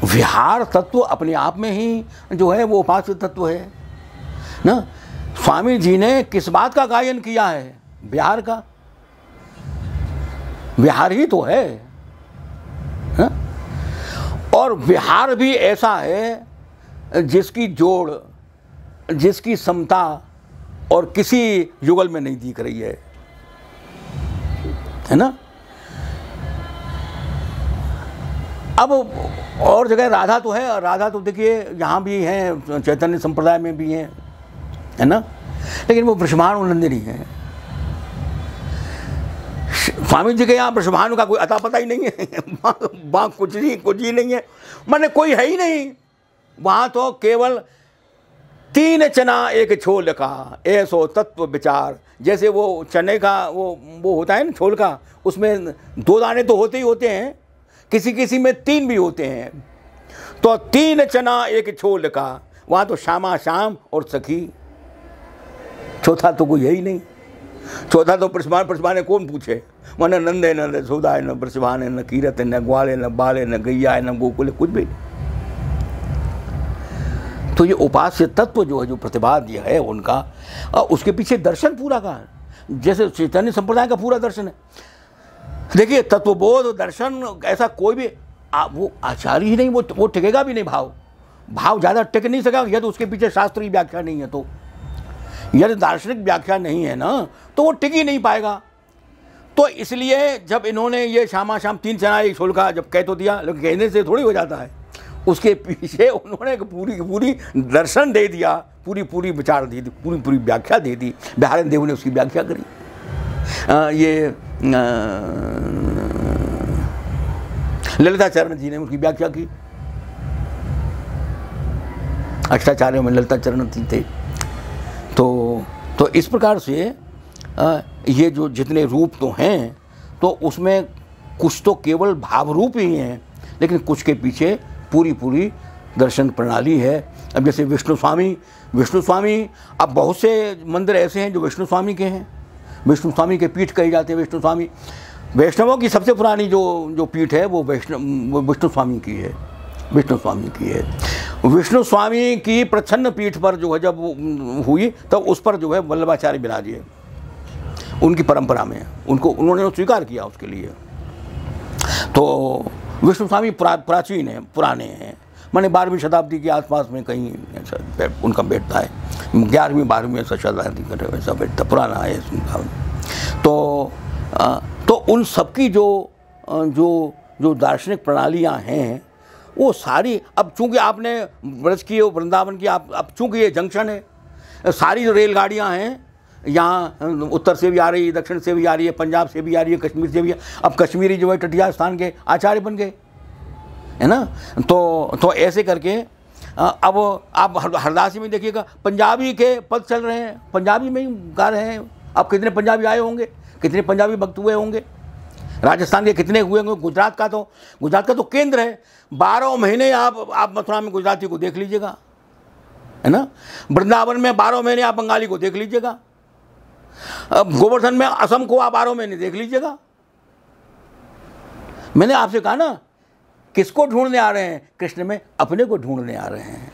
विहार तत्व अपने आप में ही जो है वो उपास्य तत्व है ना। स्वामी जी ने किस बात का गायन किया है? विहार का। विहार ही तो है ना? और विहार भी ऐसा है जिसकी जोड़, जिसकी समता और किसी युगल में नहीं दिख रही है ना। अब और जगह राधा तो है, राधा तो देखिए यहाँ भी है, चैतन्य संप्रदाय में भी है ना, लेकिन वो वृषभानु नंदिनी है। स्वामी जी के यहाँ वृषभानु का कोई अता पता ही नहीं है, वहाँ कुछ ही नहीं है, माने कोई है ही नहीं। वहाँ तो केवल तीन चना एक छोल का ऐसो तत्व विचार। जैसे वो चने का वो होता है ना छोल का, उसमें 2 दाने तो होते ही होते हैं, किसी किसी में 3 भी होते हैं। तो 3 चना एक छोल का, वहाँ तो श्यामा श्याम और सखी, चौथा तो कोई है ही नहीं। चौथा तो प्रसमान कौन पूछे? मन नंदे न सुधाए न प्रसमान न कीरत न ग्वाले न बाले न गैया न गोकुल, कुछ भी। तो ये उपास्य तत्व जो है, जो प्रतिपाद्य है उनका, उसके पीछे दर्शन पूरा का है। जैसे चैतन्य संप्रदाय का पूरा दर्शन है। देखिए तत्वबोध दर्शन ऐसा कोई भी वो आचार्य ही नहीं, वो टिकेगा भी नहीं। भाव ज़्यादा टिक नहीं सकेगा यदि उसके पीछे शास्त्रीय व्याख्या नहीं है। तो यदि दार्शनिक व्याख्या नहीं है ना, तो वो टिक ही नहीं पाएगा। तो इसलिए जब इन्होंने ये श्यामा श्याम 3 चना एक छोल का जब कह तो दिया, लेकिन कहने से थोड़ी हो जाता है। उसके पीछे उन्होंने पूरी की पूरी दर्शन दे दिया, पूरी विचार दे दी, पूरी व्याख्या दे दी। बिहार देव ने उसकी व्याख्या करी। ललिताचरण जी ने उसकी व्याख्या की। अष्टाचार्यों में ललिताचरण थे। तो इस प्रकार से ये जो जितने रूप तो हैं, तो उसमें कुछ तो केवल भाव रूप ही हैं, लेकिन कुछ के पीछे पूरी दर्शन प्रणाली है। अब जैसे विष्णु स्वामी, अब बहुत से मंदिर ऐसे हैं जो विष्णु स्वामी के हैं, विष्णु स्वामी के पीठ कहे जाते हैं। विष्णु स्वामी वैष्णवों की सबसे पुरानी जो पीठ है वो विष्णु स्वामी की है। विष्णु स्वामी की प्रच्छन्न पीठ पर जो है जब हुई, तब उस पर जो है वल्लभाचार्य विराजे, उनकी परंपरा में उन्होंने स्वीकार किया उसके लिए। तो विष्णु स्वामी प्राचीन है, पुराने हैं, माने 12वीं शताब्दी के आसपास में कहीं ऐसा उनका बैठता है। 11वीं 12वीं शताब्दी का वैसा बैठता, पुराना है उनका। तो उन सबकी जो दार्शनिक प्रणालियाँ हैं वो सारी, अब चूंकि आपने ब्रज की वृंदावन की, अब चूंकि ये जंक्शन है, सारी जो रेलगाड़ियाँ हैं यहाँ उत्तर से भी आ रही है, दक्षिण से भी आ रही है, पंजाब से भी आ रही है, कश्मीर से भी। अब कश्मीरी जो है टटिया स्थान के आचार्य बन गए, है ना। तो ऐसे करके अब आप हरदासी में देखिएगा, पंजाबी के पद चल रहे हैं, पंजाबी में ही गा रहे हैं। अब कितने पंजाबी आए होंगे, कितने पंजाबी भक्त हुए होंगे, राजस्थान के कितने हुए होंगे, गुजरात का तो केंद्र है। 12 महीने आप मथुरा में गुजराती को देख लीजिएगा, है ना। वृंदावन में 12 महीने आप बंगाली को देख लीजिएगा। अब गोवर्धन में असम को आप 12 महीने देख लीजिएगा। मैंने आपसे कहा ना, किसको ढूंढने आ रहे हैं? कृष्ण में अपने को ढूंढने आ रहे हैं।